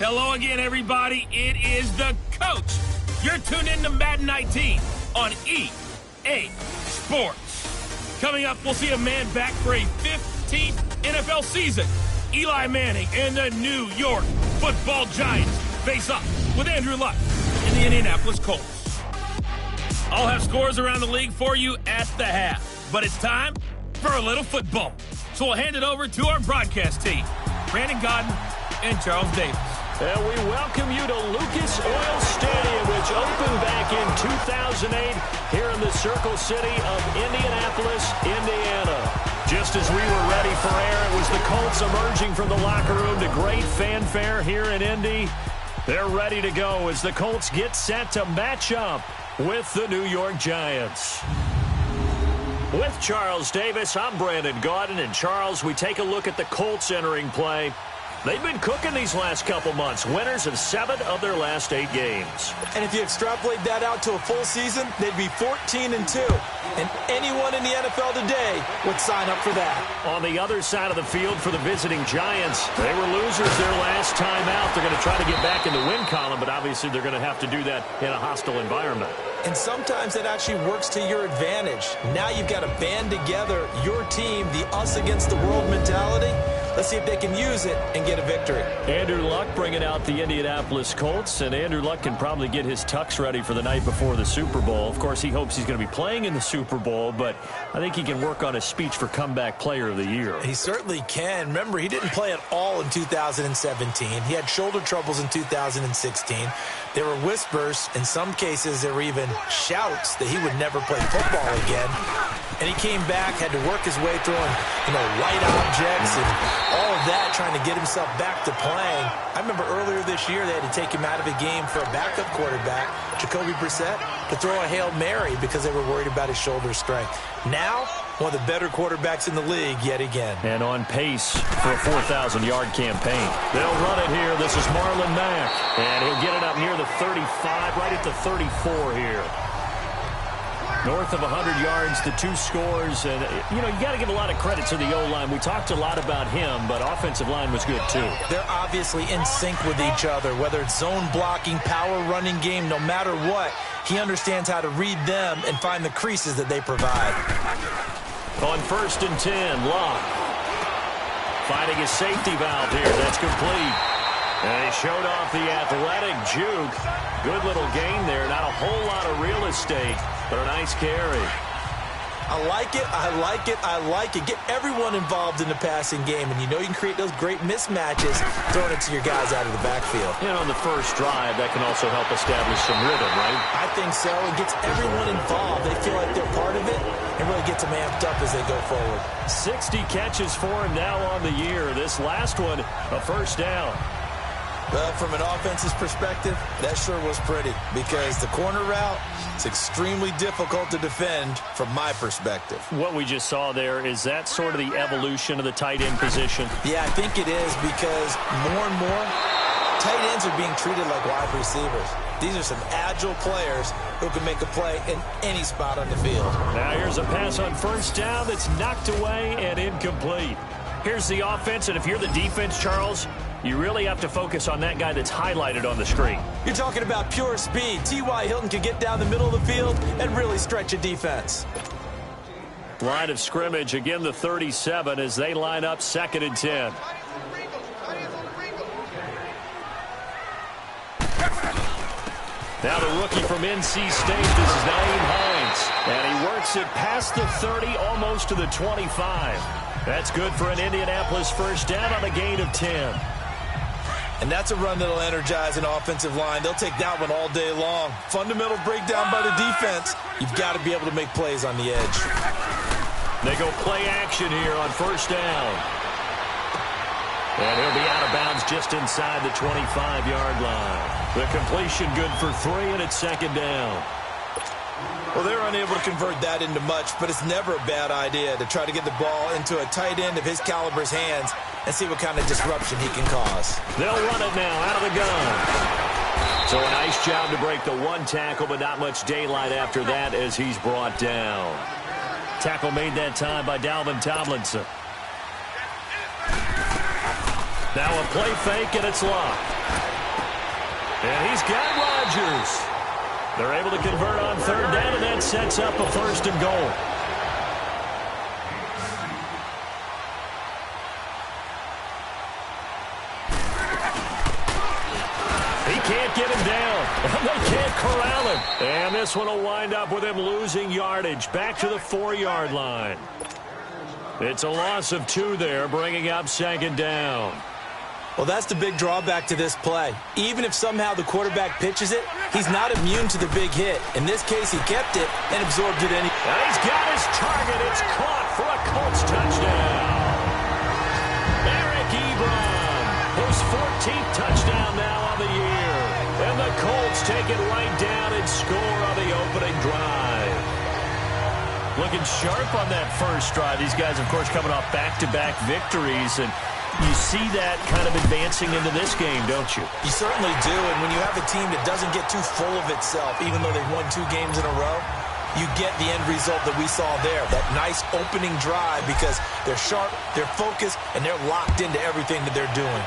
Hello again, everybody. It is the coach. You're tuned in to Madden 19 on EA Sports. Coming up, we'll see a man back for a 15th NFL season. Eli Manning and the New York Football Giants face up with Andrew Luck and the Indianapolis Colts. I'll have scores around the league for you at the half, but it's time for a little football. So we'll hand it over to our broadcast team, Brandon Godden and Charles Davis. And we welcome you to Lucas Oil Stadium, which opened back in 2008 here in the Circle City of Indianapolis, Indiana. Just as we were ready for air, it was the Colts emerging from the locker room to great fanfare here in Indy. They're ready to go as the Colts get set to match up with the New York Giants. With Charles Davis, I'm Brandon Gaudin. And Charles, we take a look at the Colts entering play. They've been cooking these last couple months, winners of 7 of their last 8 games. And if you extrapolate that out to a full season, they'd be 14-2. And anyone in the NFL today would sign up for that. On the other side of the field for the visiting Giants, they were losers their last time out. They're going to try to get back in the win column, but obviously they're going to have to do that in a hostile environment. And sometimes that actually works to your advantage. Now you've got to band together your team, the us against the world mentality. Let's see if they can use it and get a victory. Andrew Luck bringing out the Indianapolis Colts, and Andrew Luck can probably get his tux ready for the night before the Super Bowl. Of course, he hopes he's going to be playing in the Super Bowl, but I think he can work on his speech for Comeback Player of the Year. He certainly can. Remember, he didn't play at all in 2017. He had shoulder troubles in 2016. There were whispers. In some cases, there were even shouts that he would never play football again. And he came back, had to work his way through, light objects and all of that, trying to get himself back to playing. I remember earlier this year they had to take him out of the game for a backup quarterback, Jacoby Brissett, to throw a Hail Mary because they were worried about his shoulder strength. Now, one of the better quarterbacks in the league yet again. And on pace for a 4,000-yard campaign. They'll run it here. This is Marlon Mack. And he'll get it up near the 35, right at the 34 here. North of 100 yards, the 2 scores. And, you got to give a lot of credit to the O-line. We talked a lot about him, but offensive line was good, too. They're obviously in sync with each other, whether it's zone blocking, power running game, no matter what. He understands how to read them and find the creases that they provide. On 1st and 10, Locke finding a safety valve here. That's complete. And he showed off the athletic juke. Good little gain there. Not a whole lot of real estate, but a nice carry. I like it, I like it, I like it. Get everyone involved in the passing game, and you can create those great mismatches throwing it to your guys out of the backfield. And on the first drive, that can also help establish some rhythm, right? I think so. It gets everyone involved. They feel like they're part of it and really gets them amped up as they go forward. 60 catches for him now on the year. This last one, a first down. Well, from an offense's perspective, that sure was pretty because the corner route is extremely difficult to defend from my perspective. What we just saw there, is that sort of the evolution of the tight end position? Yeah, I think it is because more and more tight ends are being treated like wide receivers. These are some agile players who can make a play in any spot on the field. Now here's a pass on first down that's knocked away and incomplete. Here's the offense, and if you're the defense, Charles, you really have to focus on that guy that's highlighted on the screen. You're talking about pure speed. T.Y. Hilton can get down the middle of the field and really stretch a defense. Line of scrimmage, again the 37 as they line up 2nd and 10. Now the rookie from NC State, this is Nyheim Hines. And he works it past the 30, almost to the 25. That's good for an Indianapolis first down on a gain of 10. And that's a run that'll energize an offensive line. They'll take that one all day long. Fundamental breakdown by the defense. You've got to be able to make plays on the edge. They go play action here on first down. And he'll be out of bounds just inside the 25-yard line. The completion good for 3, and it's 2nd down. Well, they're unable to convert that into much, but it's never a bad idea to try to get the ball into a tight end of his caliber's hands and see what kind of disruption he can cause. They'll run it now out of the gun. So a nice job to break the 1 tackle, but not much daylight after that as he's brought down. Tackle made that time by Dalvin Tomlinson. Now a play fake, and it's Locke. And he's got Rodgers. They're able to convert on third down, and that sets up a first and goal. He can't get him down. They can't corral him. And this one will wind up with him losing yardage. Back to the 4-yard line. It's a loss of 2 there, bringing up second down. Well, that's the big drawback to this play. Even if somehow the quarterback pitches it, he's not immune to the big hit. In this case, he kept it and absorbed it anyway. And he's got his target. It's caught for a Colts touchdown. Eric Ebron, his 14th touchdown now on the year. And the Colts take it right down and score on the opening drive. Looking sharp on that first drive. These guys, of course, coming off back-to-back victories, and you see that kind of advancing into this game, don't you? You certainly do, and when you have a team that doesn't get too full of itself, even though they've won 2 games in a row, you get the end result that we saw there, that nice opening drive, because they're sharp, they're focused, and they're locked into everything that they're doing.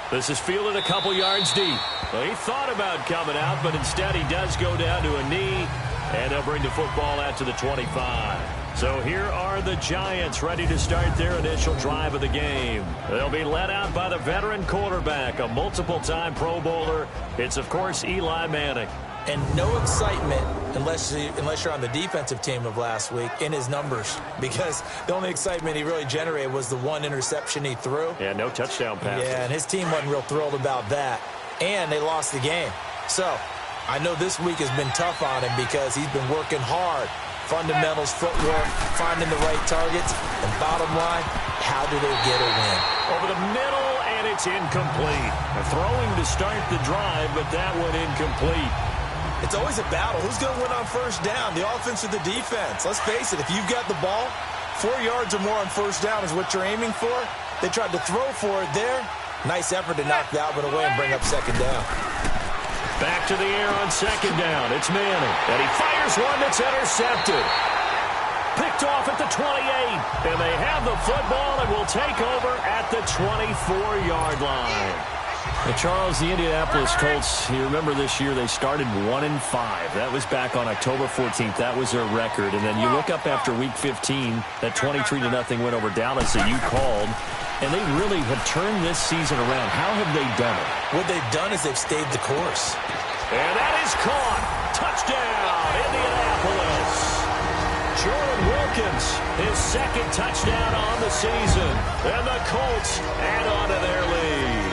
This is fielded a couple yards deep. Well, he thought about coming out, but instead he does go down to a knee, and they'll bring the football out to the 25. So here are the Giants ready to start their initial drive of the game. They'll be led out by the veteran quarterback, a multiple-time Pro Bowler. It's, of course, Eli Manning. And no excitement, unless you're on the defensive team of last week, in his numbers. Because the only excitement he really generated was the 1 interception he threw. Yeah, no touchdown passes. Yeah, and his team wasn't real thrilled about that. And they lost the game. So I know this week has been tough on him because he's been working hard. Fundamentals, footwork, finding the right targets. And bottom line, how do they get a win? Over the middle, and it's incomplete. Throwing to start the drive, but that one incomplete. It's always a battle. Who's going to win on first down, the offense or the defense? Let's face it, if you've got the ball, 4 yards or more on first down is what you're aiming for. They tried to throw for it there. Nice effort to knock that one away and bring up second down. Back to the air on second down. It's Manning. And he fires one that's intercepted. Picked off at the 28. And they have the football and will take over at the 24-yard line. And Charles, the Indianapolis Colts, you remember this year they started 1-5. That was back on October 14th. That was their record. And then you look up after Week 15, that 23-0 win over Dallas that you called, and they really have turned this season around. How have they done it? What they've done is they've stayed the course. And that is caught. Touchdown, Indianapolis. Jordan Wilkins, his second touchdown on the season. And the Colts add on to their lead.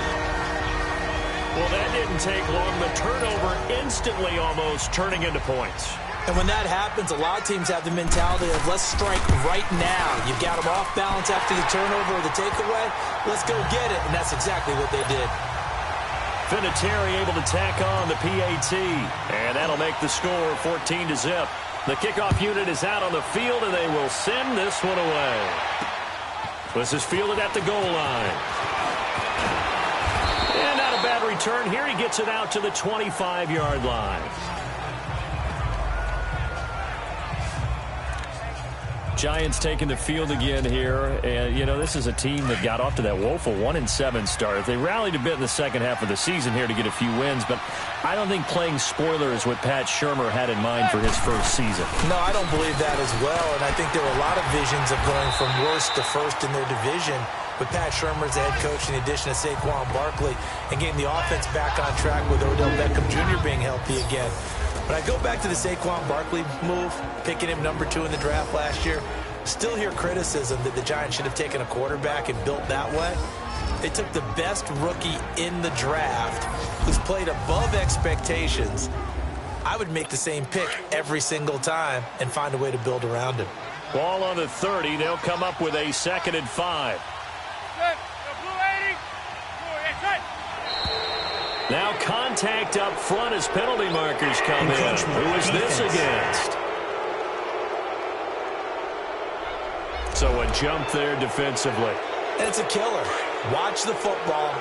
Well, that didn't take long. The turnover instantly almost turning into points. And when that happens, a lot of teams have the mentality of let's strike right now. You've got them off balance after the turnover or the takeaway. Let's go get it. And that's exactly what they did. Vinatieri able to tack on the PAT. And that'll make the score 14-0. The kickoff unit is out on the field, and they will send this one away. This is fielded at the goal line. And not a bad return here. He gets it out to the 25-yard line. Giants taking the field again here. And, you know, this is a team that got off to that woeful 1-7 start. They rallied a bit in the second half of the season here to get a few wins, but I don't think playing spoiler is what Pat Shurmur had in mind for his first season. No, I don't believe that as well, and I think there were a lot of visions of going from worst to first in their division with Pat Shurmur as the head coach in addition to Saquon Barkley and getting the offense back on track with Odell Beckham Jr. being healthy again. But I go back to the Saquon Barkley move, picking him number 2 in the draft last year. Still hear criticism that the Giants should have taken a quarterback and built that way. They took the best rookie in the draft who's played above expectations. I would make the same pick every single time and find a way to build around him. Ball on the 30. They'll come up with a 2nd and 5. Now contact up front as penalty markers come in. Who is this against? So a jump there defensively. And it's a killer. Watch the football.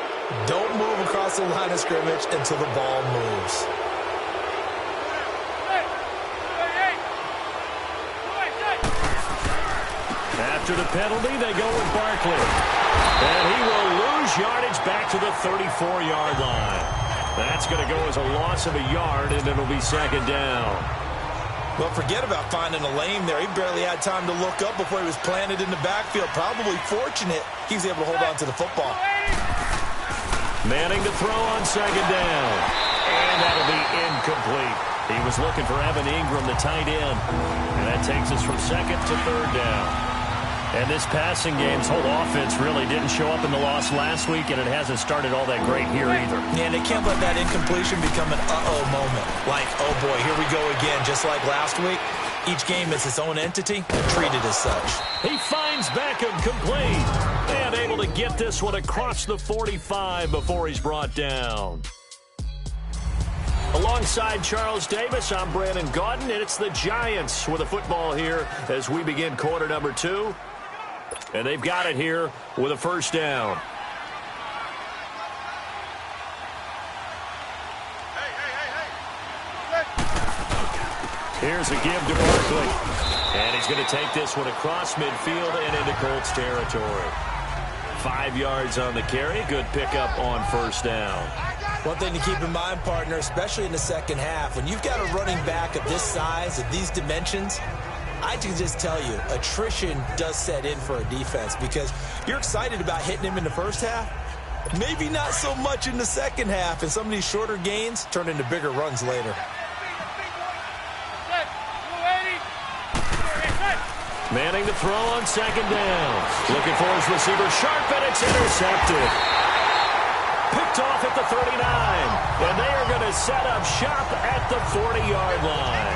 Don't move across the line of scrimmage until the ball moves. At After the penalty, they go with Barkley. And he will lose yardage back to the 34-yard line. That's going to go as a loss of a yard, and it'll be second down. Well, forget about finding a lane there. He barely had time to look up before he was planted in the backfield. Probably fortunate he was able to hold on to the football. Manning to throw on second down. And that'll be incomplete. He was looking for Evan Ingram, the tight end. And that takes us from second to third down. And this passing game's whole offense really didn't show up in the loss last week, and it hasn't started all that great here either. Yeah, and they can't let that incompletion become an uh-oh moment. Like, oh boy, here we go again, just like last week. Each game is its own entity, treated as such. He finds Beckham complete, and able to get this one across the 45 before he's brought down. Alongside Charles Davis, I'm Brandon Gaudin, and it's the Giants with the football here as we begin quarter number 2. And they've got it here with a first down. Here's a give to Barkley. And he's going to take this one across midfield and into Colts territory. 5 yards on the carry. Good pickup on first down. One thing to keep in mind, partner, especially in the second half, when you've got a running back of this size, of these dimensions, I can just tell you, attrition does set in for a defense because you're excited about hitting him in the first half. Maybe not so much in the second half, and some of these shorter gains turn into bigger runs later. Manning to throw on second down. Looking for his receiver sharp, and it's intercepted. Picked off at the 39. And they are going to set up shop at the 40-yard line.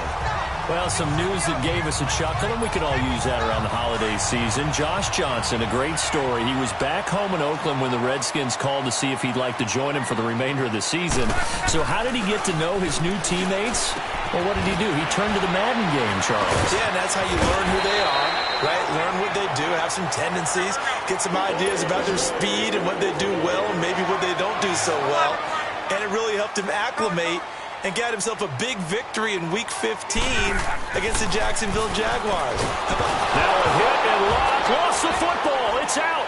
Well, some news that gave us a chuckle, and we could all use that around the holiday season. Josh Johnson, a great story. He was back home in Oakland when the Redskins called to see if he'd like to join him for the remainder of the season. So how did he get to know his new teammates? Well, what did he do? He turned to the Madden game, Charles. Yeah, and that's how you learn who they are, right? Learn what they do, have some tendencies, get some ideas about their speed and what they do well and maybe what they don't do so well. And it really helped him acclimate and got himself a big victory in Week 15 against the Jacksonville Jaguars. Now a hit and lock. Lost the football. It's out.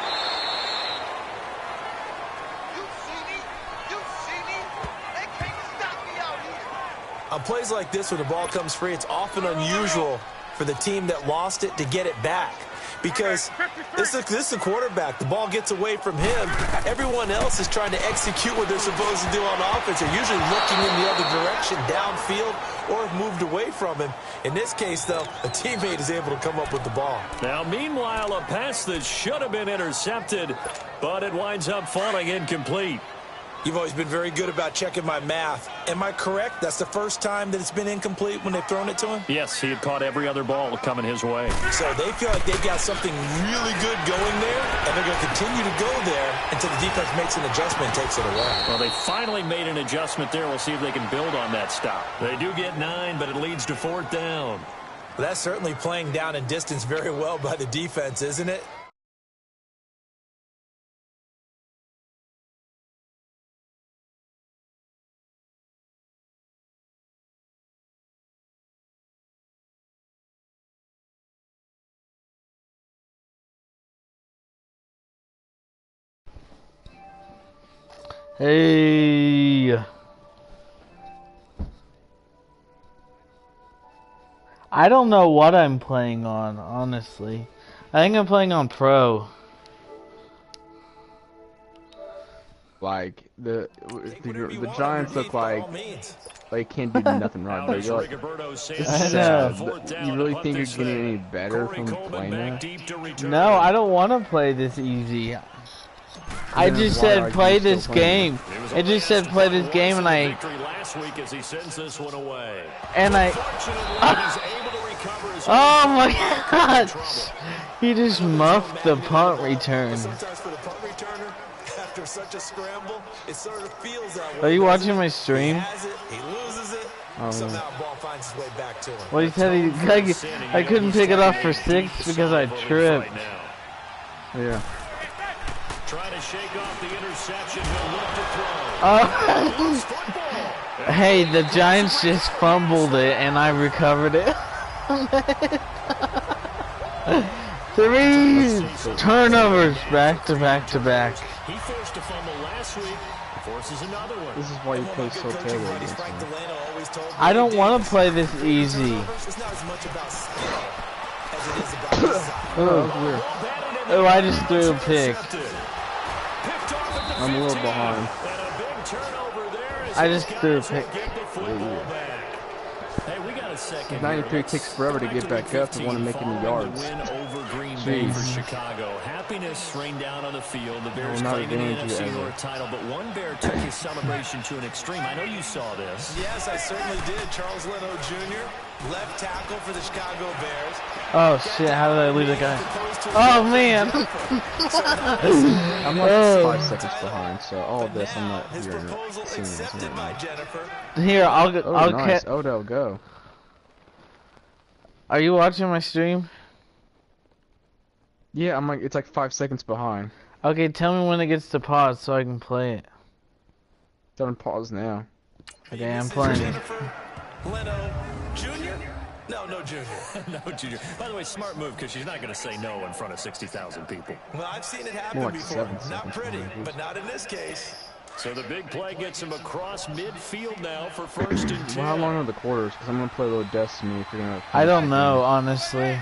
On plays like this, when the ball comes free, it's often unusual for the team that lost it to get it back. Because this is the quarterback. The ball gets away from him. Everyone else is trying to execute what they're supposed to do on offense. They're usually looking in the other direction, downfield, or have moved away from him. In this case, though, a teammate is able to come up with the ball. Now, meanwhile, a pass that should have been intercepted, but it winds up falling incomplete. You've always been very good about checking my math. Am I correct? That's the first time that it's been incomplete when they've thrown it to him? Yes, he had caught every other ball coming his way. So they feel like they've got something really good going there, and they're going to continue to go there until the defense makes an adjustment and takes it away. Well, they finally made an adjustment there. We'll see if they can build on that stop. They do get 9, but it leads to fourth down. Well, that's certainly playing down in distance very well by the defense, isn't it? Hey, I don't know what I'm playing on, honestly. I think I'm playing on Pro. Like the Giants look like they can't do nothing wrong. Like, this is sad. You really think you're getting any better from playing that? No, I don't want to play this easy. I just said play this game. I just said play this game, and I oh my gosh, he just muffed the punt return. Are you watching my stream? Well, he said I couldn't pick it off for 6 because I tripped. Yeah. Trying to shake off the interception. Hey, the Giants just fumbled it and I recovered it. 3 turnovers back to back to back. He forced a fumble last week. Forces another one. This is why you play so terrible against me. I don't want to play this easy. Oh, I just threw a pick. I'm a little behind. I just threw a pick. 93 takes forever to get back up to want to make any yards. Chicago. Happiness rained down on the field. The Bears claiming the NFC North title, but one Bear took his celebration to an extreme. I know you saw this. Yes, I certainly did. Charles Leno Jr., left tackle for the Chicago Bears. Oh shit, how did I lose a guy? Oh man! I'm like 5 seconds behind, so all of this I'm not hearing it. Here, I'll go. Oh, nice. Odell, go. Are you watching my stream? Yeah, I'm like, it's like 5 seconds behind. Okay, tell me when it gets to pause so I can play it. It's on pause now. Okay, I'm playing it. Leno Jr.? No Junior. No Junior. By the way, smart move because she's not going to say no in front of 60,000 people. Well, I've seen it happen More like before. 7 seconds Not pretty, behind, but not in this case. So the big play gets him across midfield now for 1st and 10. Well, how long are the quarters? Because I'm going to play a little Destiny if you're going to... I don't know, honestly.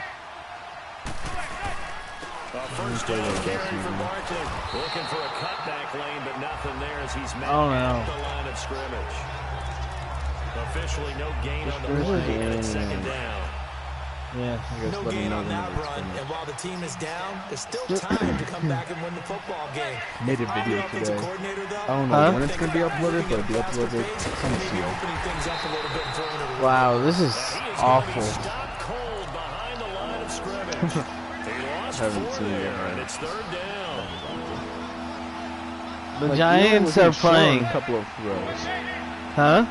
First down carry for Barkley. Looking for a cutback lane, but nothing there as he's met no. the line of scrimmage. Officially no gain on the play, and it's 2nd down. Yeah. No gain on that run, and while the team is down, there's still time to come back and win the football game. Made a video today. I don't know when it's going to be uploaded, but it'll be uploaded sometime. Wow, this is awful. Stopped cold behind the line of scrimmage. I haven't seen it yet. And it's 3rd down. The Giants are playing. A couple of throws. Huh?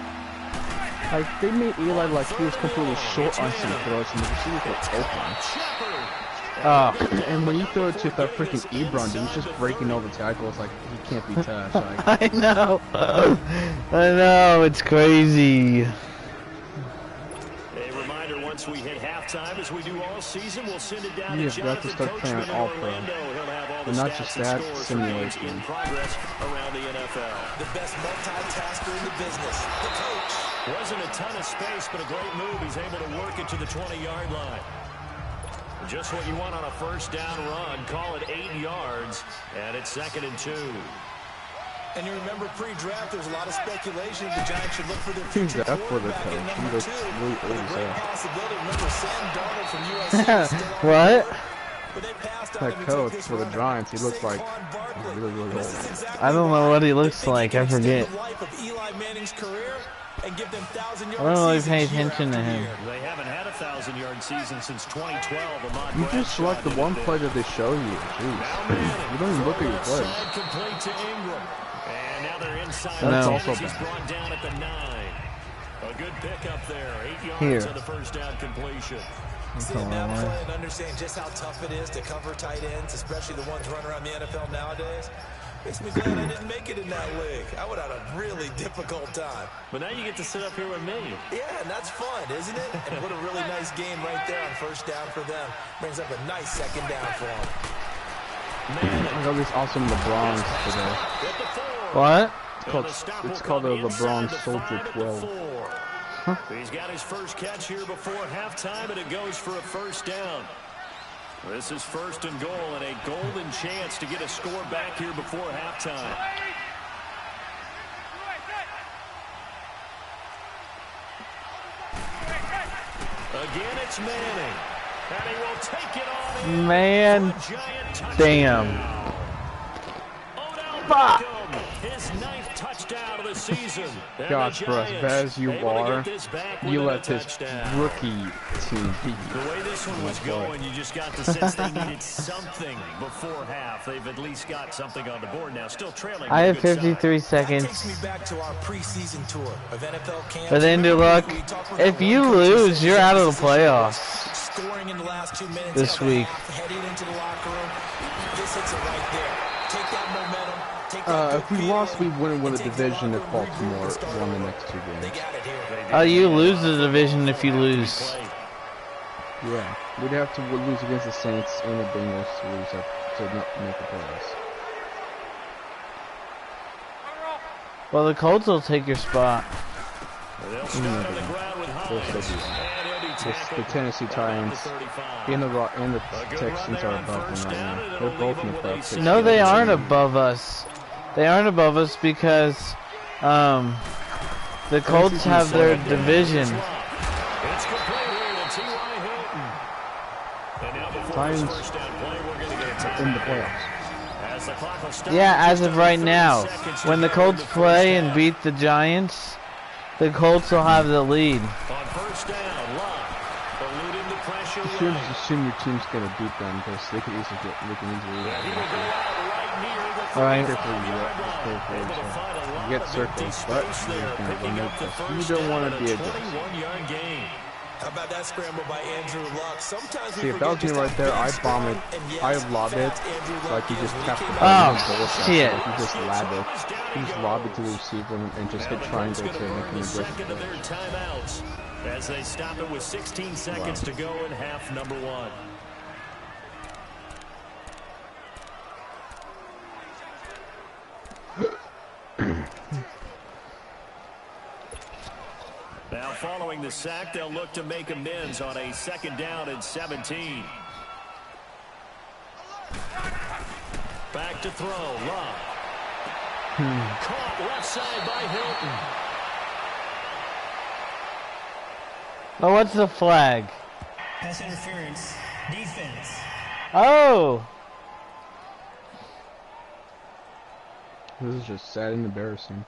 Like, they made Eli like he was completely short on some throws and the receivers were open. Oh. And when you throw it to that freaking Ebron, dude, he's just breaking all the tackles like he can't be touched. Like, I know. I know, it's crazy. A reminder, once we hit halftime, as we do all season, we'll send it down you to have got to start playing all pro. But not just that, simulation. In progress around the NFL. The best multitasker in the business, the coach. Wasn't a ton of space, but a great move. He's able to work it to the 20-yard line. Just what you want on a 1st down run. Call it 8 yards, and it's 2nd and 2. And you remember pre-draft, there's a lot of speculation the Giants should look for their future Who's that for the coach? quarterback He looks really old as great hell. possibility. Remember Sam Darnold from USC. What? But they passed on That him and coach took this for the runner, Giants, he looks like Saquon Barkley. he's really, really This old. is exactly I don't know right. what he looks They like. think I he can forget. extend the life of Eli Manning's career and give them 1,000-yard I don't really seasons pay year attention to after him. year. They haven't had a 1,000-yard season since 2012. You just select the one play that they show you. Jeez. You don't even look at your plays. Complete to Ingram. And now they're inside. That's the also 10. He's bad. brought down at the 9. A good pickup there. 8 yards Here. on the 1st down completion. Seeing that play and understand just how tough it is to cover tight ends, especially the ones running around the NFL nowadays, makes me glad I didn't make it in that league. I would have had a really difficult time. But now you get to sit up here with me. Yeah, and that's fun, isn't it? And what a really nice game right there on 1st down for them. Brings up a nice 2nd down for them. I got this awesome LeBron today. What? It's called a LeBron Soldier 12. He's got his first catch here before halftime, and it goes for a 1st down. This is 1st and goal, and a golden chance to get a score back here before halftime. Again, it's Manning. And he will take it on in. Man, damn. Odell Fuck. Beckham, his 9th touchdown of the season. And Gosh, the bro, as Giants bad as you able to are, get this back you with a let this touchdown. rookie team beat The you. way this one was going, you just got the sense they needed something before half. They've at least got something on the board now, still trailing. I have with a good 53 side. That takes me seconds. back to our preseason tour of NFL camps. But then, good luck. If you lose, you're out of the playoffs Scoring in the last 2 minutes this of the week. half, heading into the locker room. This hits it right there. Take that momentum. Take that If we good lost, we feeling, wouldn't win the and take division the if locker room, Baltimore regroup, and start won the over. next 2 They games. got it here. Oh, you lose the division if you lose. Yeah, we'd have to lose against the Saints and the Bengals to lose up to not make the playoffs. Well, the Colts will take your spot. The Tennessee Titans and the Texans are above them right now. They're both in the playoffs. No, they aren't above us. They aren't above us because the Colts have their division. Titans in the playoffs. Yeah, as of right now. When the Colts play and beat the Giants, the Colts will have the lead. You should assume your team's gonna beat them because they can easily lose. Alright. You get circles, but you don't want to be a dick. How about that scramble by Andrew Luck? Sometimes see, if that was me right there, I'd bomb it. I'd lob it. Like you just tap the button. Oh, shit. Like you just lob it. You just lob it to the receiver and just hit triangle to make him aggressive. As they stop it with 16 seconds to go in half number 1. Now following the sack, they'll look to make amends on a 2nd down and 17. Back to throw, Love. Caught left side by Hilton. Oh, what's the flag? Pass interference, defense. Oh! This is just sad and embarrassing.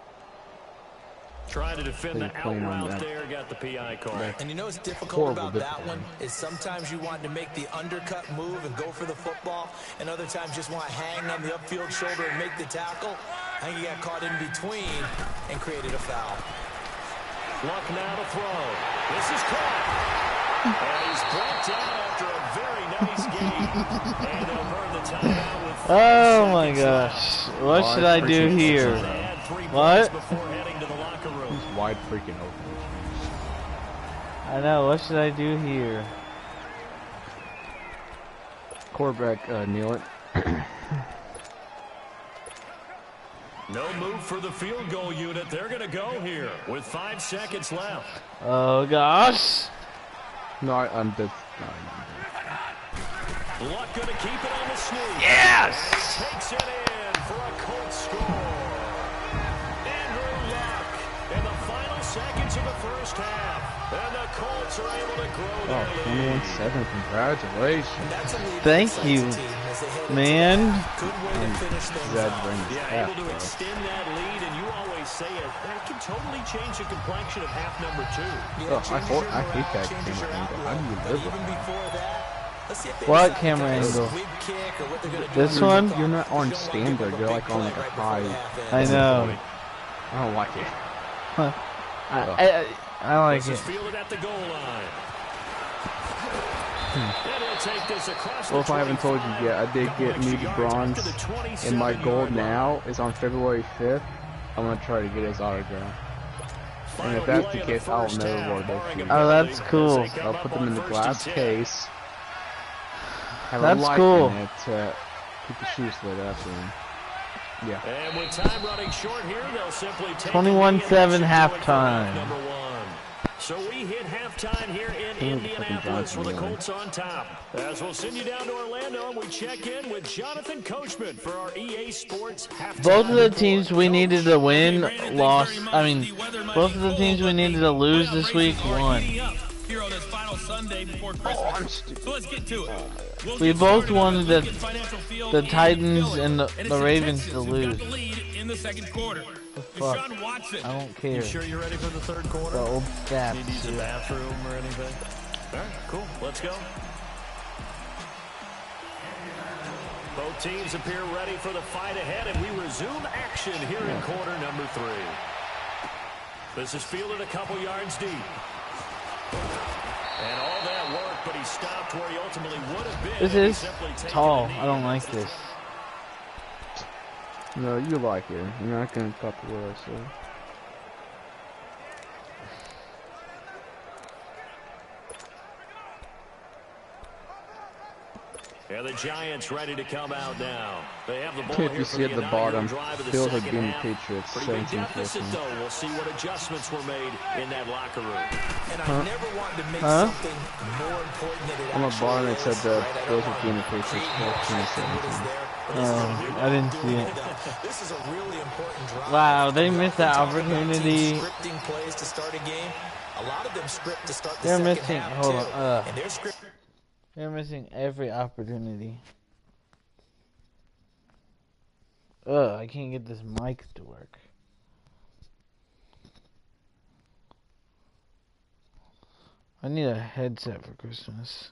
Trying to defend the out route there, got the PI call. And you know what's difficult about that one is sometimes you want to make the undercut move and go for the football, and other times just want to hang on the upfield shoulder and make the tackle. I think he got caught in between and created a foul. Luck now to throw. This is caught. And he's brought down after a very nice game. And they'll burn the timeout with oh my gosh. What should I do here? What? He's wide freaking open. I know, what should I do here? Quarterback, kneel it. No move for the field goal unit. They're going to go here with 5 seconds left. Oh gosh. No, I'm dead. Luck going to keep it on the sneak. Yes! Takes it in for a Colts score. Andrew Luck in the final seconds of the first half. And the Colts are able to grow their lead. 21-7. Congratulations. Thank you, man. Yeah, able to extend that lead, and you always say it can totally change the complexion of half number 2. Oh, I hate that camera angle. How do you live with that? What camera angle? This one? You're not on standard. You're like on like a high. I know. I don't like it. Huh. I like it. Fielded at the goal line. Well, if I haven't told you yet, I did get new bronze, and my goal now is on February 5th. I'm gonna try to get his autograph. And if that's the case, I'll never wear those shoes. Oh, that's cool. I'll put them in the glass case. Have that's a light cool. in it to keep the shoes lit after them. Yeah. And with time running short here, they'll simply take 21-7 halftime. Number 1. So we hit halftime here in Indianapolis with the Colts on top. As we'll send you down to Orlando, and we check in with Jonathan Coachman for our EA Sports halftime. Both of the teams we needed to win lost. I mean, both of the teams we needed to lose this week won. Here on this final Sunday before Christmas. So let's get to it. We both wanted the Titans and the Ravens to lose. In the second quarter. Fuck. I don't care. You sure you're ready for the third quarter? The old stats. Need to use a bathroom or anything? All right, cool. Let's go. Both teams appear ready for the fight ahead, and we resume action here in quarter number 3. This is fielded a couple yards deep. And all that work, but he stopped where he ultimately would have been. This is tall. I don't like this. No, you like it. You're not gonna copy what I say. And the Giants ready to come out now. They have the ball If you see at the bottom, feels like being the Patriots. Pretty big deficit, though. We'll see what adjustments were made in that locker room. And I never wanted to make something more important than it on the bottom, it said the Bills right would be in the Patriots 14-17. I didn't see it. This is a really important drive. Wow, they missed that opportunity. Scripting plays to start a game. A lot of them script to start the They're second missing. half, Hold too. on. And they're script. They're missing every opportunity. I can't get this mic to work. I need a headset for Christmas.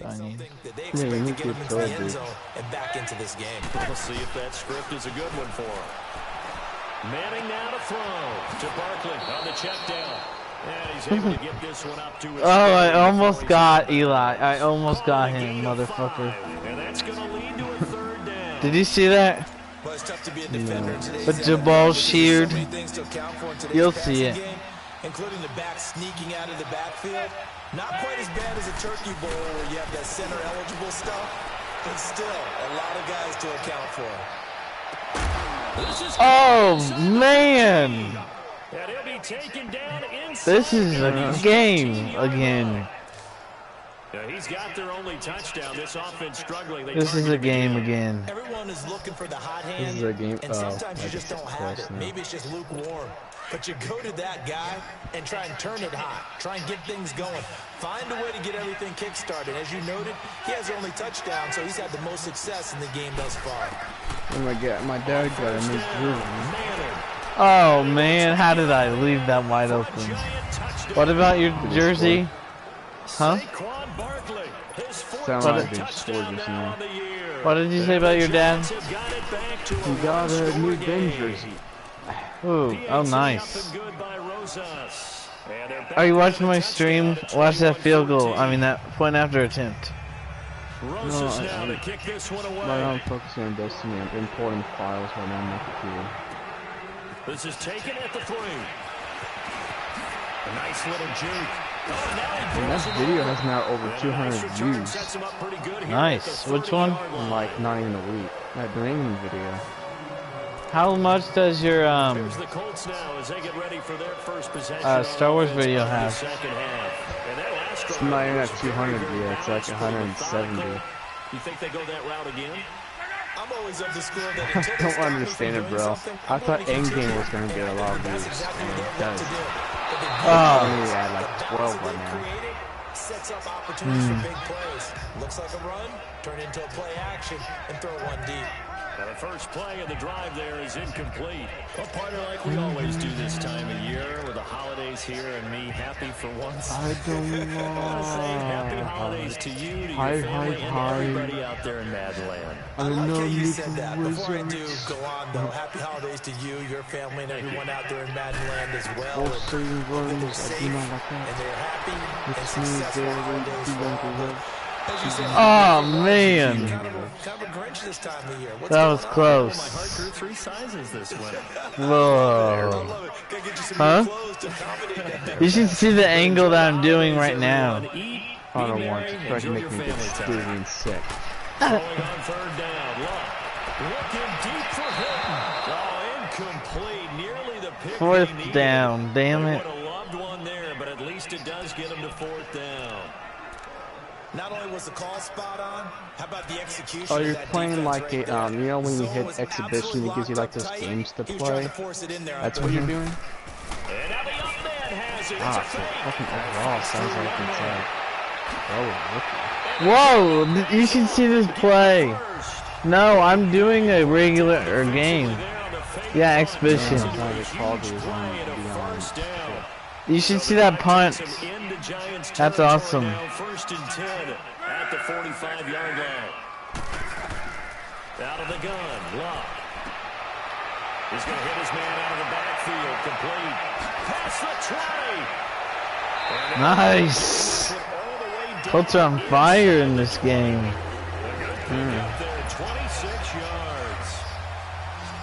I need. Yeah, you need to get into the end zone and back into this game. We'll see if that script is a good one for him. Manning now to throw to Barkley on the check down. And he's able to get this one up to his I almost got Eli. I almost got him, motherfucker. And that's going to lead to a third down. Did you see that? Well, it's tough to be a defender in today's But Jabal sheared. You'll see it. Game, including the back sneaking out of the backfield. Not quite as bad as a turkey bowl where you have that center eligible stuff, but still a lot of guys to account for. Oh man! And he'll be taken down inside. This is a game again. Yeah, he's got their only touchdown. This offense struggling. This is a game again. Everyone is looking for the hot hand. This is a game. And sometimes you just don't have it. Maybe it's just lukewarm. But you go to that guy and try and turn it hot. Try and get things going. Find a way to get everything kick-started. As you noted, he has the only touchdown, so he's had the most success in the game thus far. Oh my God, my dad got a new jersey. Oh man, how did I leave that wide open? What about your jersey? Huh? Sound like they scored just now. What did you say about your dad? He got a new Ben jersey. Ooh, oh nice. Are you watching my stream? Watch that field goal. I mean that point after attempt. No, I'm focusing on Destiny. I'm importing files right now on my computer. This is taken at the 3. A nice little juke. And that video has now over 200 views. Nice. Which one? In like not even a week. That Bringing video. How much does your Star Wars video have? It's not even at 200 yet. It's like 170. You think they go that route again? I'm always of the school that I don't understand it, bro. I thought Endgame was going to get a lot of views. And it does. Only at like 12 right now. Sets up opportunities for big plays. Looks like a run, turn into a play action, and throw one deep. Now the first play of the drive there is incomplete. A partner like we always do this time of year with the holidays here and me happy for once. I don't know. I want to say happy holidays to you, to your family, and everybody out there in Madden land. I like how you said that. Before I do go on, though, happy holidays to you, your family, and everyone out there in Madden land as well. And they're safe, and they're happy, and successful holidays. Oh man, kind of a Grinch this time of year. that was close. My heart grew 3 sizes this winter. Whoa. Huh? You should see the angle that I'm doing right now. I don't want to. Try to make me get stupid and sick. Going on 3rd down. Looking deep for Hilton. Oh, incomplete. Nearly the pick. 4th down. Damn it. Would have loved one there, but at least it does get him to 4th down. Not only was the call spot on, how about the execution? Oh, you're playing like a, you know when you hit exhibition, it gives you like those games to play? That's what you're doing? Ah, so fucking overall sounds like it's Whoa, you should see this play. No, I'm doing a regular game. Yeah, exhibition. You should see that punt. That's awesome. 1st and 10 at the 45-yard line. Out of the gun, Locke. He's going to hit his man out of the backfield. Complete. Past the 20. Nice. Colts are on fire in this game. 26 yards.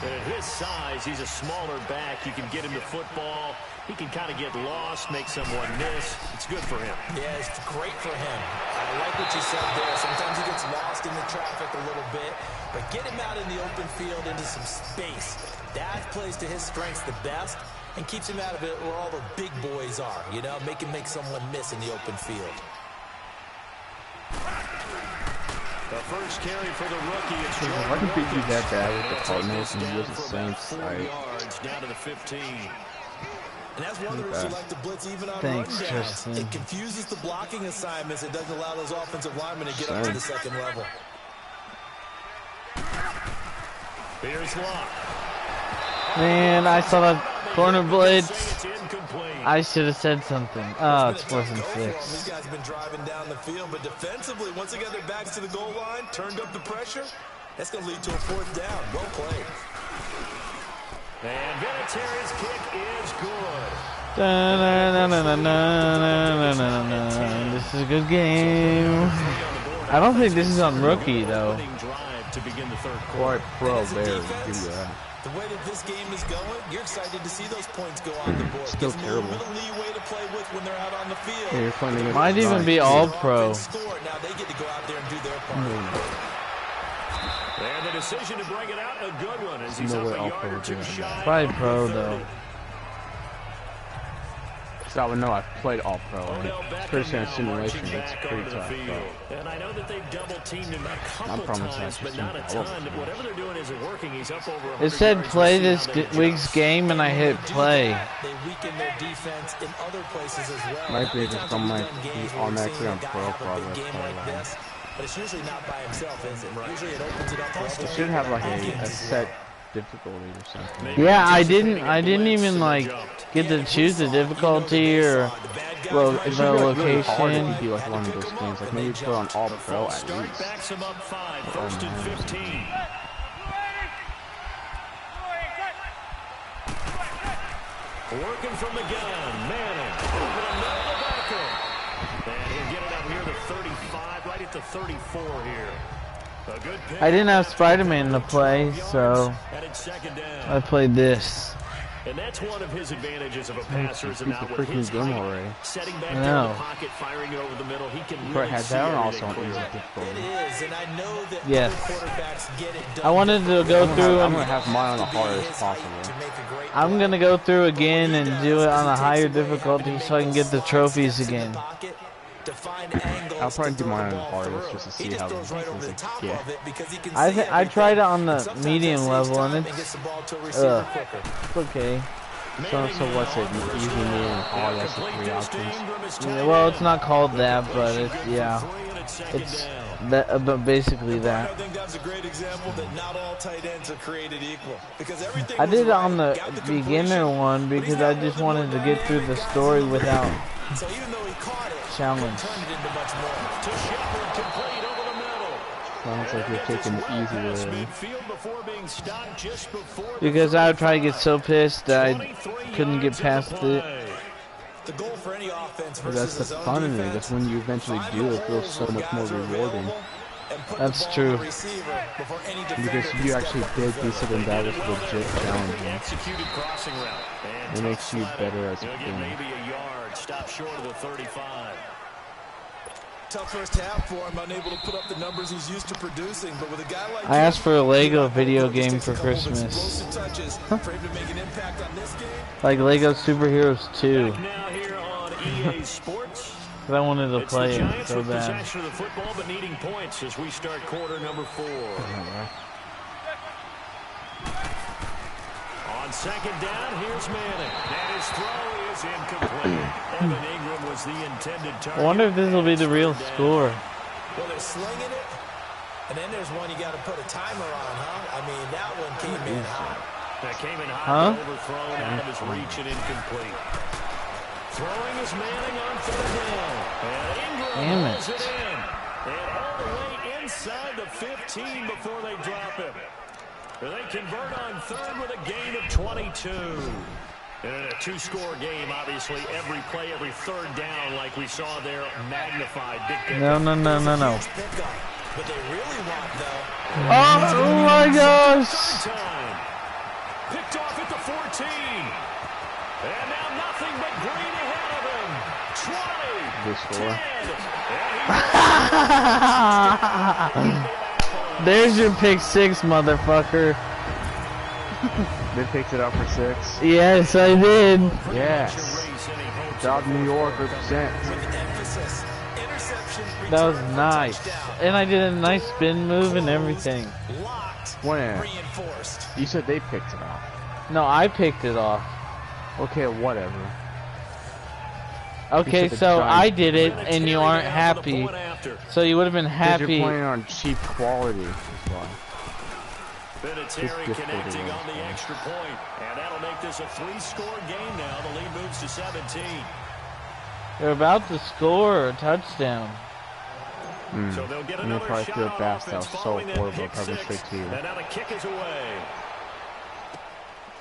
And at his size, he's a smaller back. You can get him the football. He can kind of get lost, make someone miss. It's good for him. Yeah, it's great for him. I like what you said there. Sometimes he gets lost in the traffic a little bit, but get him out in the open field into some space. That plays to his strengths the best and keeps him out of it where all the big boys are, you know, make someone miss in the open field. The first carry for the rookie. It's why did they do that bad with the Cardinals and use the Saints? Yards down to the 15. And that's one of the reasons you like to blitz even on Thanks, rundowns. Tristan. It confuses the blocking assignments. It doesn't allow those offensive linemen to get up to the second level. Here's Locke. Man, I saw the corner blitz. I should have said something. Oh, it's 4th and 6. These guys have been driving down the field, but defensively, once they got their backs to the goal line, turned up the pressure, that's going to lead to a 4th down. Well played. And Vinatieri's kick is good. This is a good game. I don't think this is on rookie, though. Quite pro there. The way that this game is going, you're excited to see those points go on the board. Still terrible. Leeway to play with when they're out on the field. Yeah, you're playing against Might even be all pro. Now they get to go out there and do their part. And the decision to bring it out, a good one, as he's No up way a all yard pro or would two do that. shy. Probably pro, though. So I would know I've played all pro. Especially in a simulation, it's pretty tough. And I know that they've double teamed him a couple times, but not a ton. Whatever they're doing isn't working. He's up over It said play this week's game, and I hit play. They weaken their defense in other places as well. Might be just on my automatically on pro progress. But it's usually not by himself, is it? Usually it opens it up for It should have like a set difficulty or something. Yeah, I didn't even like get to choose the difficulty or the Really hard if location. you do like one of those games. Like maybe put on all pro at least. backs him up 5, 1st and 15. Working from the gun, Madden. Over the middle of the backer. And he'll get it up near the 35, right at the 34 here. A good pick. I didn't have Spider-Man to play, so And it's 2nd down. I played this. And that's one of his advantages of a passer is Beat the now with his freaking game height, already. setting back I down know. the pocket, firing it over the middle. He can Brett really had see that one everything also on clearly. easy difficulty. It is, and I know that Yes. other quarterbacks get it done. I wanted to go through I'm and gonna have mine on the hardest possible. I'm gonna go through again and do it on a higher difficulty so I can get the trophies again. I'll probably do mine on the hardest just to see how it get. I tried it on the medium level and it's okay. So what's it? Easy, medium, and hard. That's the 3 options. Yeah, well, it's not called that, but it's it's that, but basically that. I think that's a great example that not all tight ends are created equal. Because everything I did it on the beginner one because I just wanted to get through the story without so even though he caught it, challenge. turned it into much more. To Shepard, complete over the middle. Sounds like you're taking the easy way. Midfield before being stopped just before Because I would probably get so pissed that I couldn't get past it. The goal for any offense But that's the versus his own fun in it. defense, That's when you eventually find do those it. It feels holes so where much more guys are rewarding. available and put That's the ball true. on the receiver before any Because defender you can actually step up did and do fill it. something that was legit challenging. executed crossing route. And It makes you better as a He'll get team. maybe a yard. Stop short of the 35. Tough first half for him, unable to put up the numbers he's used to producing. But with a guy like I asked for a Lego him, video just game takes a for couple of Christmas. explosive touches for him to make an impact on this game. Like Lego Superheroes 2. Back now here on EA Sports. Because I wanted to It's the play it Giants so with bad. possession of the football but needing points as we start quarter number 4. On 2nd down, here's Manning. And his throw is incomplete. Evan Ingram was the intended target. I wonder if this will be the real score. Well, they're slinging it, and then there's one you got to put a timer on, huh? I mean, that one came in hot. That came in Huh? high, overthrown out of his reach and incomplete. Throwing is Manning on 3rd down. And Ingram Damn it. hauls it in. And all the way inside the 15 before they drop him. And they convert on 3rd with a gain of 22. And in a 2-score game, obviously, every play, every 3rd down, like we saw there, magnified. Big pickup. No. But they really want, though, Oh my gosh! Time. 15. And now nothing but green ahead of him. 20. There's your pick six, motherfucker. They picked it up for 6. Yes, I did. Yes. Job New York represent. That was nice. And I did a nice spin move and everything. When? You said they picked it off. No, I picked it off. Okay, whatever. Okay, so I did it and you aren't happy. So you would have been happy. You're playing on cheap quality. That's why. Vinatieri connecting on the extra point, and that'll make this a 3-score game now. The lead moves to 17. They're about to score a touchdown. So they'll get another probably shot feel on fast offense how so following that horrible pick cover six. straight to you. And now the kick is away.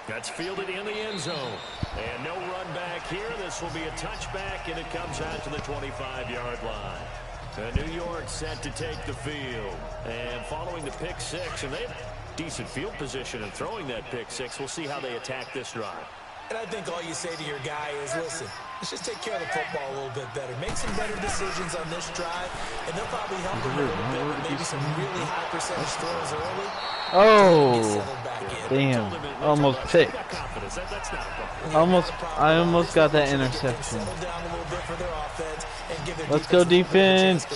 That's fielded in the end zone. And no run back here. This will be a touchback, and it comes out to the 25-yard line. New York set to take the field. And following the pick six, and they have decent field position in throwing that pick six. We'll see how they attack this drive. And I think all you say to your guy is, listen, let's just take care of the football a little bit better. Make some better decisions on this drive, and they'll probably help him a little bit with maybe some really high percentage throws early. Oh, damn. Almost picked. I almost got that interception. Let's go defense.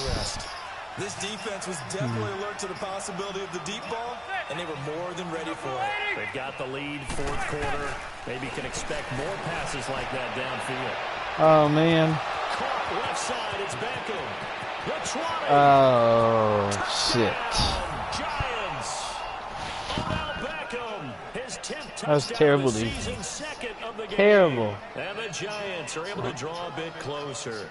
This defense was definitely alert to the possibility of the deep ball, and they were more than ready for it. They've got the lead, fourth quarter. Maybe can expect more passes like that downfield. Oh, man. Caught left side, it's Beckham. Oh, shit. Giants. Odell Beckham, his 10th That was touchdown terrible, of the dude. season, second of the game. Terrible. And the Giants are able to draw a bit closer.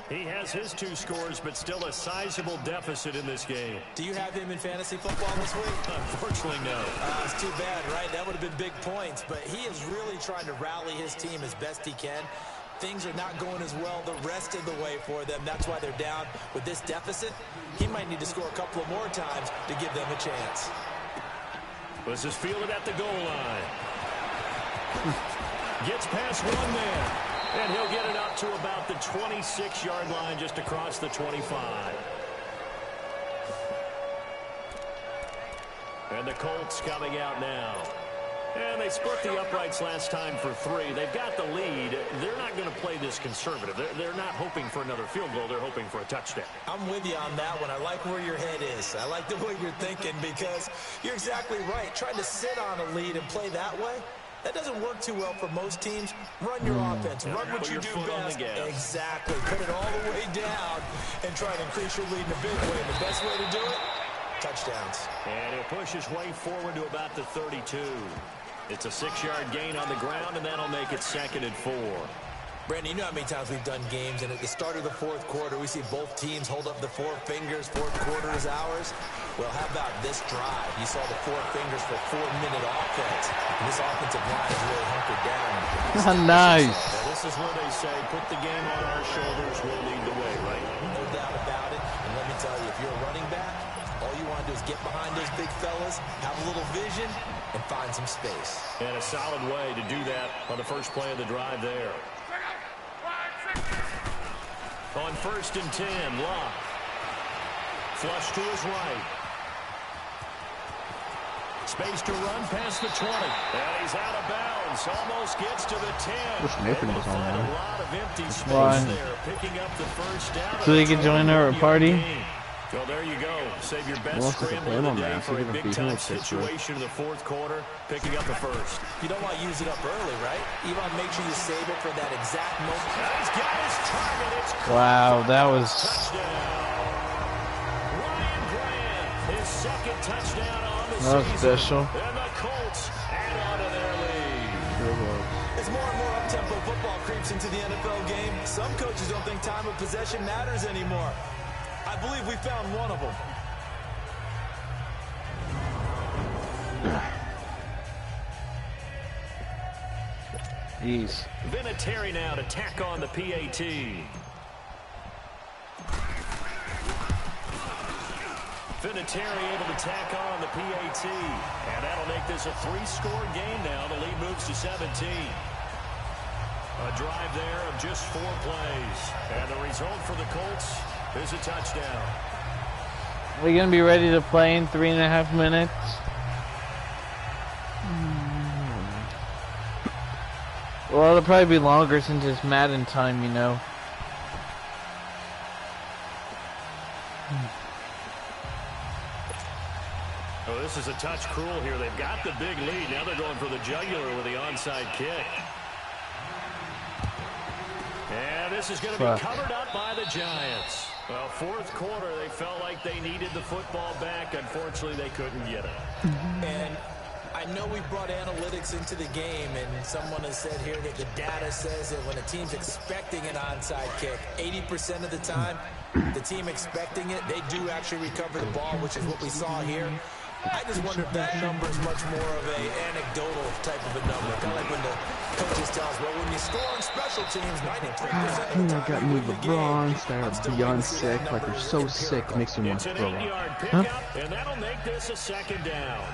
He has his 2 scores, but still a sizable deficit in this game. Do you have him in fantasy football this week? Unfortunately, no. It's too bad, right? That would have been big points, but he is really trying to rally his team as best he can. Things are not going as well the rest of the way for them. That's why they're down with this deficit. He might need to score a couple of more times to give them a chance. This is fielded at the goal line. Gets past one man. And he'll get it up to about the 26-yard line, just across the 25. And the Colts coming out now. And they split the uprights last time for 3. They've got the lead. They're not going to play this conservative. They're not hoping for another field goal. They're hoping for a touchdown. I'm with you on that one. I like where your head is. I like the way you're thinking because you're exactly right. Trying to sit on a lead and play that way, that doesn't work too well for most teams. Run your offense. Run what you do best. Exactly. Put it all the way down and try to increase your lead in a big way. And the best way to do it, touchdowns. And he'll push his way forward to about the 32. It's a 6-yard gain on the ground, and that'll make it 2nd and 4. Brandon, you know how many times we've done games, and at the start of the fourth quarter, we see both teams hold up the 4 fingers. Fourth quarter is ours. Well, how about this drive? You saw the 4 fingers for 4-minute offense. And this offensive line is really hunkered down. Nice. Now, this is where they say, put the game on our shoulders, we'll lead the way, right? No doubt about it. And let me tell you, if you're a running back, all you want to do is get behind those big fellas, have a little vision, and find some space. And a solid way to do that on the first play of the drive there. On 1st and 10, Locke. Flush to his right. Space to run past the 20. And he's out of bounds. Almost gets to the 10. Wish Nathan was on there. A lot of empty space there. Picking up the first down. So they can join our party? Well, there you go. Save your best scramble of the day for a big-time situation in the fourth quarter, picking up the first. You don't want to use it up early, right? You want to make sure you save it for that exact moment. He's got his target. It's wow, that was... touchdown. Ryan Grant, his 2nd touchdown on the That was season. special. And the Colts add on to their lead. As more and more up-tempo football creeps into the NFL game, some coaches don't think time of possession matters anymore. I believe we found one of them. Jeez. Vinatieri now to tack on the PAT. Terry able to tack on the PAT. And that'll make this a 3-score game now. The lead moves to 17. A drive there of just 4 plays. And the result for the Colts is a touchdown. We're going to be ready to play in 3.5 minutes. Well, it'll probably be longer since it's Madden time, you know. Oh, this is a touch cruel here. They've got the big lead. Now they're going for the jugular with the onside kick. And this is going to be covered up by the Giants. Well, fourth quarter, they felt like they needed the football back. Unfortunately, they couldn't get it. And I know we brought analytics into the game, and someone has said here that the data says that when a team's expecting an onside kick, 80% of the time, the team expecting it, they do actually recover the ball, which is what we saw here. I just wonder if that number is much more of a anecdotal type of a number. Kind of like when the coaches tell us, well, when you score on special teams, 93% of the time, I got me LeBron, they're beyond sick, like they're so sick, it makes me want to throw up. And that'll make this a second down.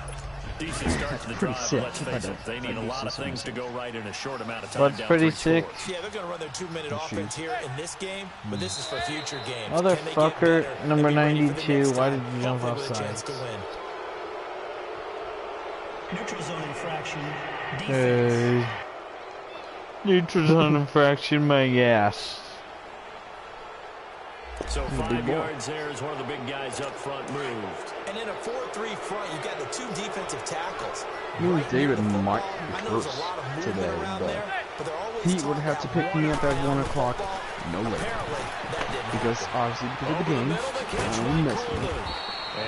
Decent start to the drive, but let's face it, they need a lot of things to go right in a short amount of time. That's pretty sick. Yeah, they're going to run their 2-minute offense here in this game, but this is for future games. Motherfucker, number 92, why did you jump offside? Neutral zone infraction. Hey. Neutral zone infraction, my ass. So 5 yards there as one of the big guys up front moved. And in a 4-3 front, you've got the 2 defensive tackles. Me and David might be close today, but he would have to pick me up at 1 o'clock. No way. Because obviously because of the games, I don't miss me.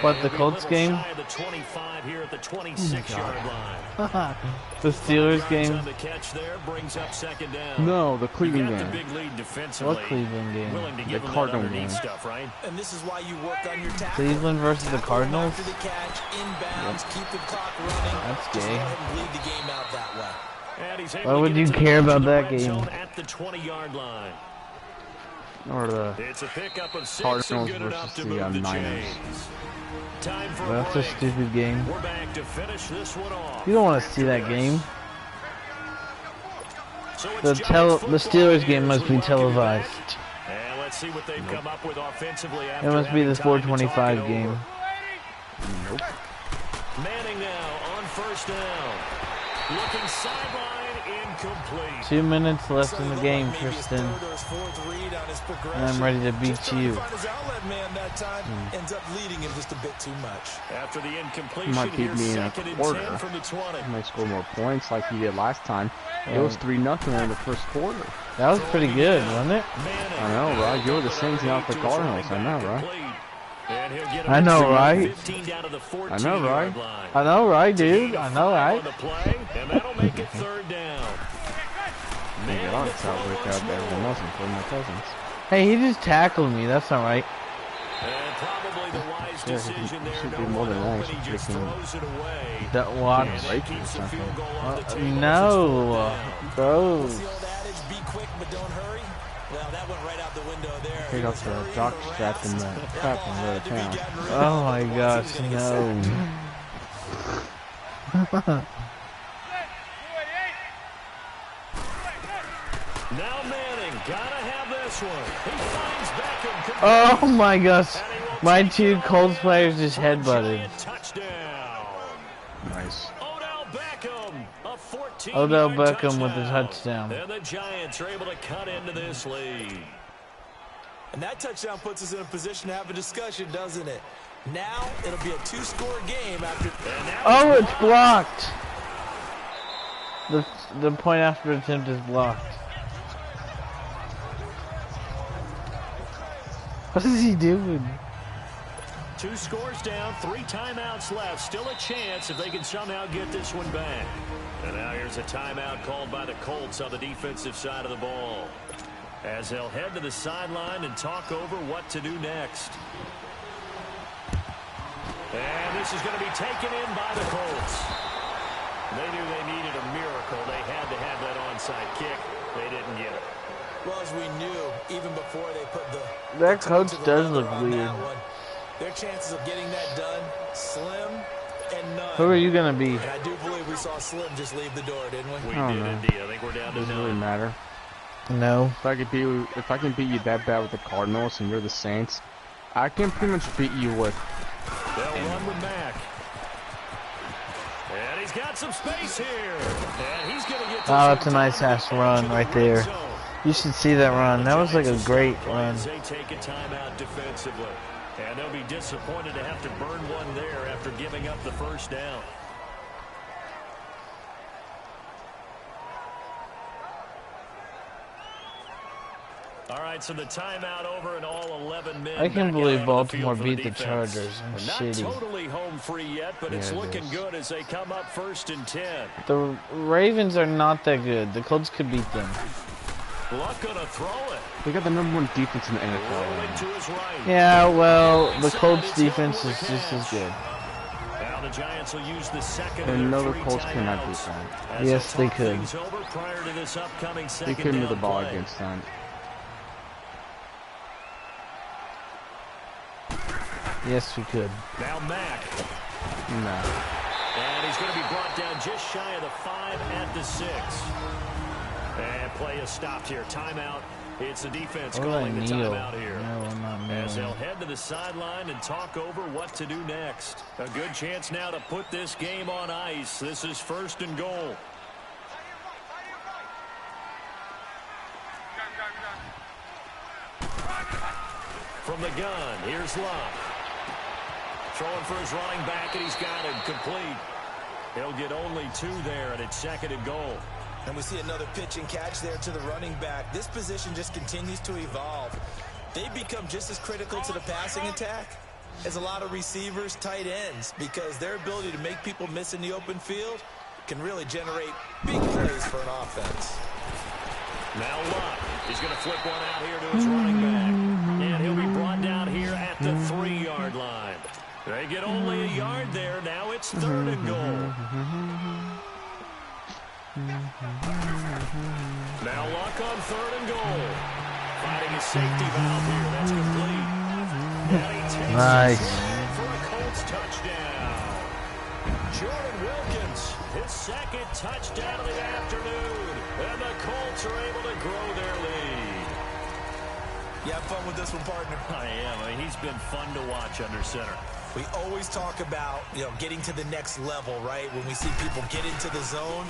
What, the Colts game? The 25 here at the 26-yard line. The Steelers game? The catch there brings up second down. No, the Cleveland game. The big lead defensively. What Cleveland game? The Cardinals game. Stuff, right? And this is why you work on your tackle. Cleveland versus the Cardinals? After the catch, inbounds, keep the clock running. That's Just gay. go ahead and lead the game out that way. Why would you care about that game? At the 20-yard line. Or the Cardinals versus the Niners. That's a stupid game. We're back to finish this one off. You don't want to see that game. The Steelers game must be televised. And let's see what they've come up with offensively. It must be the 425 game. Nope. Manning now on first down. Looking sideline, incomplete. 2 minutes left in the game, Tristan. And I'm ready to beat you. Ends up leading him just a bit too much. After the incompletion, Might beat me in a quarter. He might score more points like he did last time. It was 3-0 in the first quarter. That was pretty good, wasn't it? I know, right? You're the Saints and not the Cardinals. I know, right? I know, right? I know, right? I know, right, dude? I know, right? And that'll make it third down. Get on work out everyone else, including my cousins. Hey, he just tackled me. That's not right. And probably the wise decision there. Should be more than that. He just throws it away. That watch. No, bro. Be quick, but don't hurry. Well, that went right out the window there. Pick up the jock strap in the crap and go to town. Oh my gosh, no. Now Manning, gotta have this one. He finds Beckham. Oh my gosh. My 2 Colts players just headbutted. Touchdown. Nice. Odell Beckham with the touchdown. And the Giants are able to cut into this lead. And that touchdown puts us in a position to have a discussion, doesn't it? Now it'll be a 2-score game after. Oh, it's blocked. The point after attempt is blocked. What is he doing? 2 scores down, 3 timeouts left. Still a chance if they can somehow get this one back. And now here's a timeout called by the Colts on the defensive side of the ball, as they'll head to the sideline and talk over what to do next. And this is going to be taken in by the Colts. They knew they needed a miracle. They had to have that onside kick. They didn't get it. Well, as we knew, even before they put the... That coach does look weird. Their chances of getting that done, slim and none. Who are you gonna be? And I do believe we saw Slim just leave the door, didn't we? We did indeed. I think we're down to Doesn't really matter. No. If I can beat you that bad with the Cardinals and you're the Saints, I can pretty much beat you with. They'll run with Mack. And he's got some space here. And he's going to get. Oh, that's a nice ass run right there. You should see that run. That was like a great run. They take a timeout defensively. And they'll be disappointed to have to burn one there after giving up the first down. All right, so the timeout over and all 11 men. I can't believe Baltimore beat the defense. Chargers. I'm Not shitty. totally home free yet, but it's looking good as they come up 1st and 10. The Ravens are not that good. The Colts could beat them. Luck gonna throw it. They got the #1 defense in the NFL. Rolling to his right. Yeah, well, the Colts defense is just as good. Now the Giants will use the second. And no, the three Colts cannot beat timeouts. that. As Yes, they talk could. things over prior to this upcoming They second couldn't move the down ball play. against that. Yes, we could. Now Mack. No. And he's going to be brought down just shy of the 5 at the 6. And play is stopped here. Timeout. It's the defense calling the timeout here. No, I'm not As they'll kneeling. head to the sideline and talk over what to do next. A good chance now to put this game on ice. This is 1st and goal. From the gun, here's Luck. Throwing for his running back, and he's got it complete. He'll get only 2 there, and it's 2nd and goal. And we see another pitch and catch there to the running back. This position just continues to evolve. They become just as critical to the passing attack as a lot of receivers, tight ends, because their ability to make people miss in the open field can really generate big plays for an offense. Now Luck is going to flip one out here to his running back. And he'll be brought down here at the 3-yard line. They get only a yard there. Now it's 3rd and goal. Now Luck on 3rd and goal. Finding a safety valve here. That's complete. And he takes Nice. it for a Colts touchdown. Jordan Wilkins, his 2nd touchdown of the afternoon. And the Colts are able to grow their lead. You have fun with this one, partner? I am. I mean, he's been fun to watch under center. We always talk about, getting to the next level, right? When we see people get into the zone,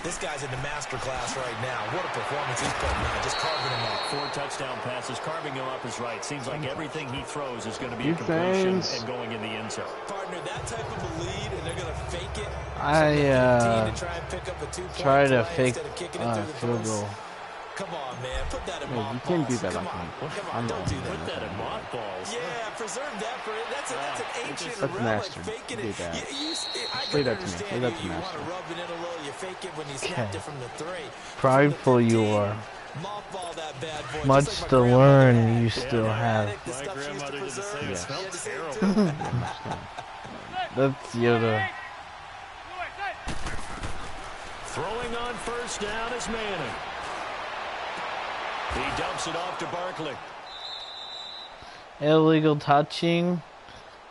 this guy's in the master class right now. What a performance he's putting on, just carving him up. 4 touchdown passes, carving him up is right. Seems like everything he throws is going to be a completion and going in the end zone. Partner, that type of a lead, and they're going to fake it. I try to fake field goal. Come on, man. Put that in You mothballs. can't do that Come like on. that. Come on, don't do that. Put that in mothballs. Yeah, preserve that for it. That's an ancient That's relic. master. Faking Do it. that. I Say can that to me. understand Say that you. to You master. want to rub it in a little. You fake it when you snapped it from the 3. Prideful you are. Mothball that bad boy. Much Just like to my learn grandmother you had. still have. The My stuff she used to grandmother did the preserve. same. It She had smelled to say it terrible. too. That's Yoda. Throwing on 1st down is Manning. He dumps it off to Barkley. Illegal touching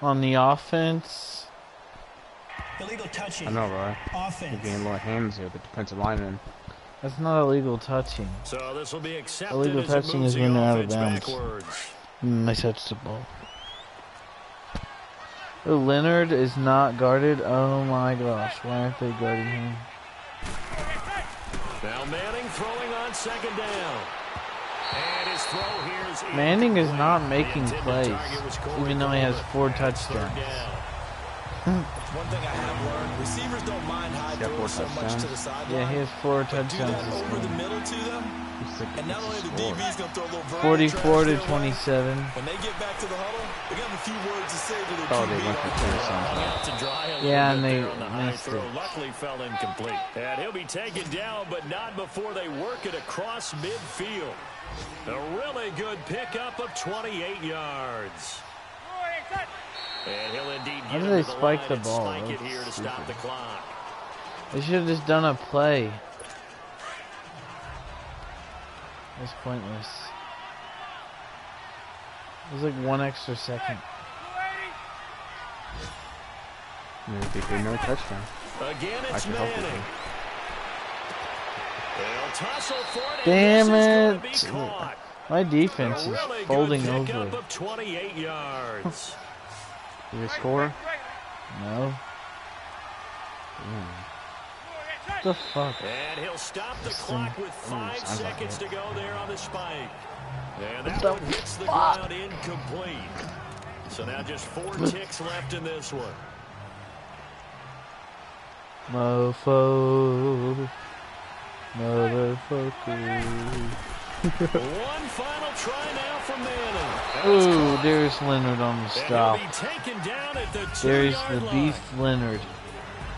on the offense. Illegal touching. I know, right? They're Offense. getting a little hands here, the defensive lineman. That's not illegal touching. So this will be accepted. Illegal as it touching moves is when the they're out of offense bounds. backwards. I touched the ball. Oh, Leonard is not guarded. Oh my gosh, why aren't they guarding him? Now Manning throwing on 2nd down. And his throw here is Manning is not incomplete. making The intended plays, target was Corey even though he has Coleman. 4 And it's 3rd touchdowns. down. One thing I have learned, receivers don't mind high got 4 throws so much touchdowns? to the sideline. Yeah, he has 4 But do touchdowns that this over the game. middle to them, and not only the DB's going to throw a little vertical 44 trash to their way, 27. when they get back to the huddle, they got a few words to say to their Oh, QB. they went for 2 or something. Out to dry a little Yeah, bit and they there on the high missed throw. it. Luckily fell incomplete. And he'll be taken down, but not before they work it across midfield. A really good pickup of 28 yards. And he'll indeed How get did him they to the spike line the and ball? spike it That's here to stupid. stop the clock. They should have just done a play. It's pointless. It was like 1 extra second. They did no touchdown. Again, it's Manning. They'll tussle for it. Damn it! My defense is really folding over. Of 28 yards. Did you score? No. What the fuck? And he'll stop the clock with 5 seconds to go there on the spike. And that one hits the ground incomplete. So now just 4 ticks left in this one. Mofo. Motherfucker. One final try now from Manning. Ooh, there's Leonard on the stop. There's the beast Leonard.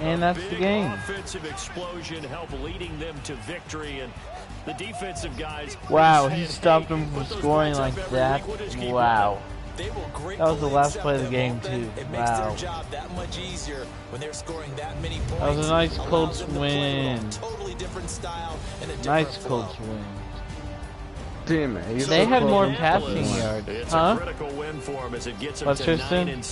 And that's the game. Offensive explosion help leading them to victory, and the defensive guys. Wow, he stopped him from scoring like that. Wow. That was the last play of the game too. Wow. That was a nice Colts win. Nice Colts win. Damn it. They had more passing yards. Huh? What's Tristan?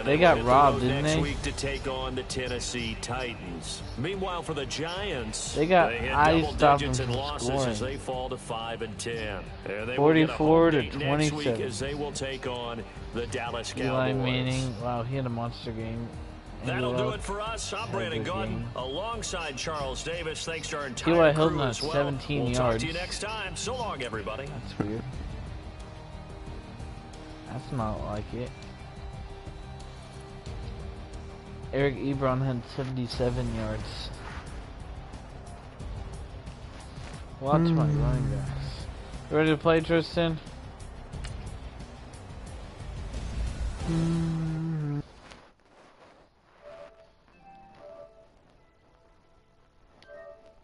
They got robbed, didn't they? Week to take on the Tennessee Titans. Meanwhile, for the Giants, they stopped them from scoring. As they fall to 5-10. 44 to 27. As they will take on the Dallas Cowboys. Eli Manning, wow, he had a monster game. That'll do it for us. I'm Brandon Gordon alongside Charles Davis. Thanks to our entire Eli crew Hilton as well. 17 we'll yards. Talk to you next time. So long, everybody. That's weird. That's not like it. Eric Ebron had 77 yards. Watch my running backs. You ready to play, Tristan?